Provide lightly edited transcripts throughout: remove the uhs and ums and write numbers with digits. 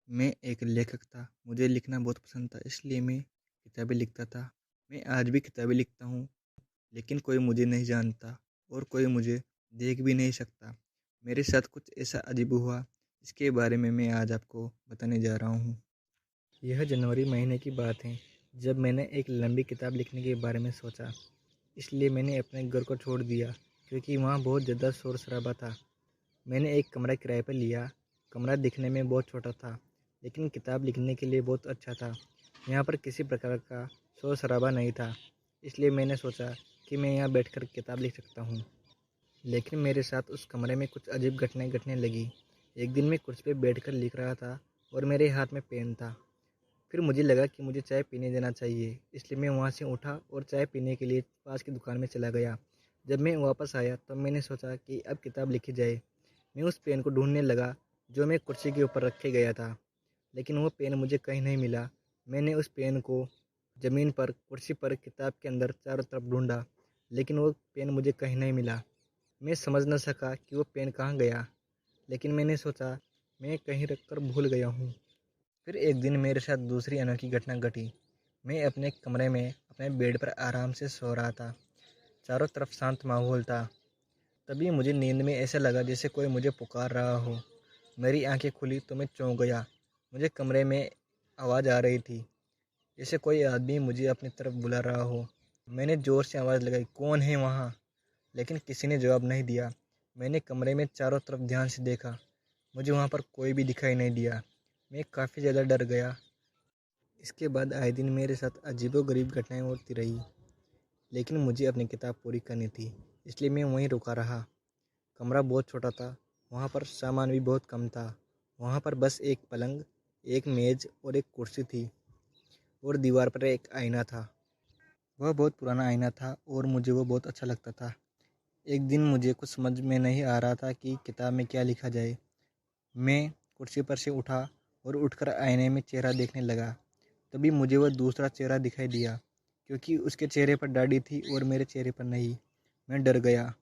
मैं एक लेखक था। मुझे लिखना बहुत पसंद था, इसलिए मैं किताबें लिखता था। मैं आज भी किताबें लिखता हूँ, लेकिन कोई मुझे नहीं जानता और कोई मुझे देख भी नहीं सकता। मेरे साथ कुछ ऐसा अजीब हुआ, इसके बारे में मैं आज आपको बताने जा रहा हूँ। यह जनवरी महीने की बात है, जब मैंने एक लंबी किताब लिखने के बारे में सोचा। इसलिए मैंने अपने घर को छोड़ दिया, क्योंकि वहाँ बहुत ज़्यादा शोर-शराबा था। मैंने एक कमरा किराए पर लिया। कमरा दिखने में बहुत छोटा था, लेकिन किताब लिखने के लिए बहुत अच्छा था। यहाँ पर किसी प्रकार का शोर-शराबा नहीं था, इसलिए मैंने सोचा कि मैं यहाँ बैठकर किताब लिख सकता हूँ। लेकिन मेरे साथ उस कमरे में कुछ अजीब घटनाएँ घटने लगी। एक दिन मैं कुर्सी पर बैठकर लिख रहा था और मेरे हाथ में पेन था। फिर मुझे लगा कि मुझे चाय पीने जाना चाहिए, इसलिए मैं वहाँ से उठा और चाय पीने के लिए पास की दुकान में चला गया। जब मैं वापस आया तो मैंने सोचा कि अब किताब लिखी जाए। मैं उस पेन को ढूंढने लगा जो मैं कुर्सी के ऊपर रखे गया था, लेकिन वो पेन मुझे कहीं नहीं मिला। मैंने उस पेन को ज़मीन पर, कुर्सी पर, किताब के अंदर चारों तरफ ढूंढा, लेकिन वो पेन मुझे कहीं नहीं मिला। मैं समझ न सका कि वो पेन कहाँ गया, लेकिन मैंने सोचा मैं कहीं रख कर भूल गया हूँ। फिर एक दिन मेरे साथ दूसरी अनोखी घटना घटी। मैं अपने कमरे में अपने बेड पर आराम से सो रहा था। चारों तरफ शांत माहौल था। तभी मुझे नींद में ऐसा लगा जैसे कोई मुझे पुकार रहा हो। मेरी आंखें खुली तो मैं चौंक गया। मुझे कमरे में आवाज़ आ रही थी, जैसे कोई आदमी मुझे अपनी तरफ बुला रहा हो। मैंने ज़ोर से आवाज़ लगाई, कौन है वहाँ? लेकिन किसी ने जवाब नहीं दिया। मैंने कमरे में चारों तरफ ध्यान से देखा। मुझे वहाँ पर कोई भी दिखाई नहीं दिया। मैं काफ़ी ज़्यादा डर गया। इसके बाद आए दिन मेरे साथ अजीबोगरीब घटनाएं होती रही, लेकिन मुझे अपनी किताब पूरी करनी थी, इसलिए मैं वहीं रुका रहा। कमरा बहुत छोटा था, वहाँ पर सामान भी बहुत कम था। वहाँ पर बस एक पलंग, एक मेज़ और एक कुर्सी थी, और दीवार पर एक आईना था। वह बहुत पुराना आईना था और मुझे वो बहुत अच्छा लगता था। एक दिन मुझे कुछ समझ में नहीं आ रहा था कि किताब में क्या लिखा जाए। मैं कुर्सी पर से उठा और उठकर आईने में चेहरा देखने लगा। तभी मुझे वह दूसरा चेहरा दिखाई दिया, क्योंकि उसके चेहरे पर दाढ़ी थी और मेरे चेहरे पर नहीं। मैं डर गया।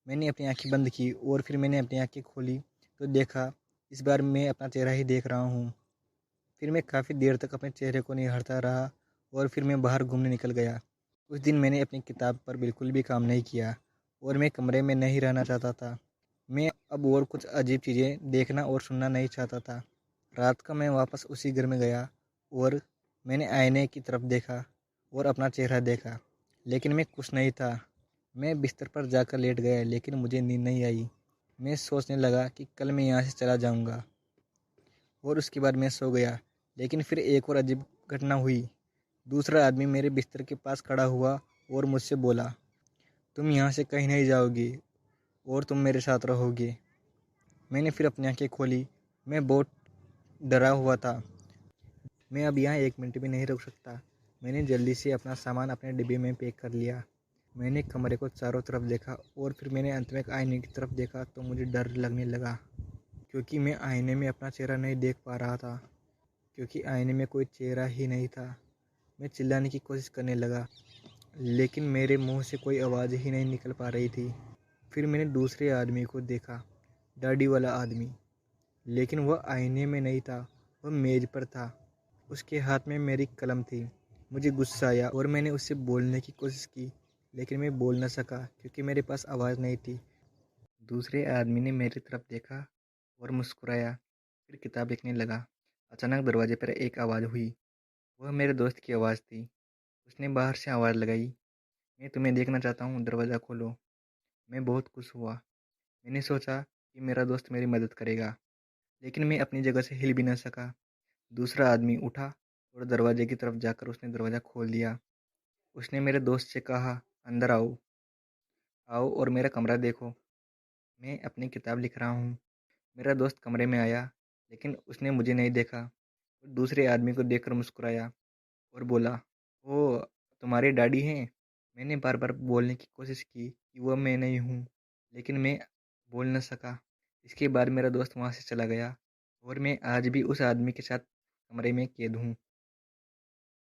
मैंने अपनी आंखें बंद की और फिर मैंने अपनी आंखें खोली तो देखा, इस बार मैं अपना चेहरा ही देख रहा हूँ। फिर मैं काफ़ी देर तक अपने चेहरे को निहारता रहा और फिर मैं बाहर घूमने निकल गया। उस दिन मैंने अपनी किताब पर बिल्कुल भी काम नहीं किया और मैं कमरे में नहीं रहना चाहता था। मैं अब और कुछ अजीब चीज़ें देखना और सुनना नहीं चाहता था। रात को मैं वापस उसी घर में गया और मैंने आईने की तरफ देखा और अपना चेहरा देखा, लेकिन मैं खुश नहीं था। मैं बिस्तर पर जाकर लेट गया, लेकिन मुझे नींद नहीं आई। मैं सोचने लगा कि कल मैं यहाँ से चला जाऊँगा, और उसके बाद मैं सो गया। लेकिन फिर एक और अजीब घटना हुई। दूसरा आदमी मेरे बिस्तर के पास खड़ा हुआ और मुझसे बोला, तुम यहाँ से कहीं नहीं जाओगे और तुम मेरे साथ रहोगे। मैंने फिर अपनी आंखें खोली। मैं बहुत डरा हुआ था। मैं अब यहाँ 1 मिनट भी नहीं रुक सकता। मैंने जल्दी से अपना सामान अपने डिब्बे में पैक कर लिया। मैंने कमरे को चारों तरफ देखा और फिर मैंने अंत में एक आईने की तरफ देखा तो मुझे डर लगने लगा, क्योंकि मैं आईने में अपना चेहरा नहीं देख पा रहा था, क्योंकि आईने में कोई चेहरा ही नहीं था। मैं चिल्लाने की कोशिश करने लगा, लेकिन मेरे मुंह से कोई आवाज़ ही नहीं निकल पा रही थी। फिर मैंने दूसरे आदमी को देखा, दाढ़ी वाला आदमी, लेकिन वह आईने में नहीं था, वह मेज़ पर था। उसके हाथ में मेरी कलम थी। मुझे गुस्सा आया और मैंने उससे बोलने की कोशिश की, लेकिन मैं बोल न सका क्योंकि मेरे पास आवाज़ नहीं थी। दूसरे आदमी ने मेरी तरफ देखा और मुस्कुराया, फिर किताब लिखने लगा। अचानक दरवाजे पर एक आवाज़ हुई। वह मेरे दोस्त की आवाज़ थी। उसने बाहर से आवाज़ लगाई, मैं तुम्हें देखना चाहता हूँ, दरवाज़ा खोलो। मैं बहुत खुश हुआ। मैंने सोचा कि मेरा दोस्त मेरी मदद करेगा, लेकिन मैं अपनी जगह से हिल भी न सका। दूसरा आदमी उठा और दरवाजे की तरफ जाकर उसने दरवाज़ा खोल दिया। उसने मेरे दोस्त से कहा, अंदर आओ, आओ और मेरा कमरा देखो। मैं अपनी किताब लिख रहा हूँ। मेरा दोस्त कमरे में आया, लेकिन उसने मुझे नहीं देखा। वो दूसरे आदमी को देखकर मुस्कुराया और बोला, ओह, तुम्हारी दाढ़ी है। मैंने बार बार बोलने की कोशिश की कि वह मैं नहीं हूँ, लेकिन मैं बोल न सका। इसके बाद मेरा दोस्त वहाँ से चला गया और मैं आज भी उस आदमी के साथ कमरे में कैद हूँ।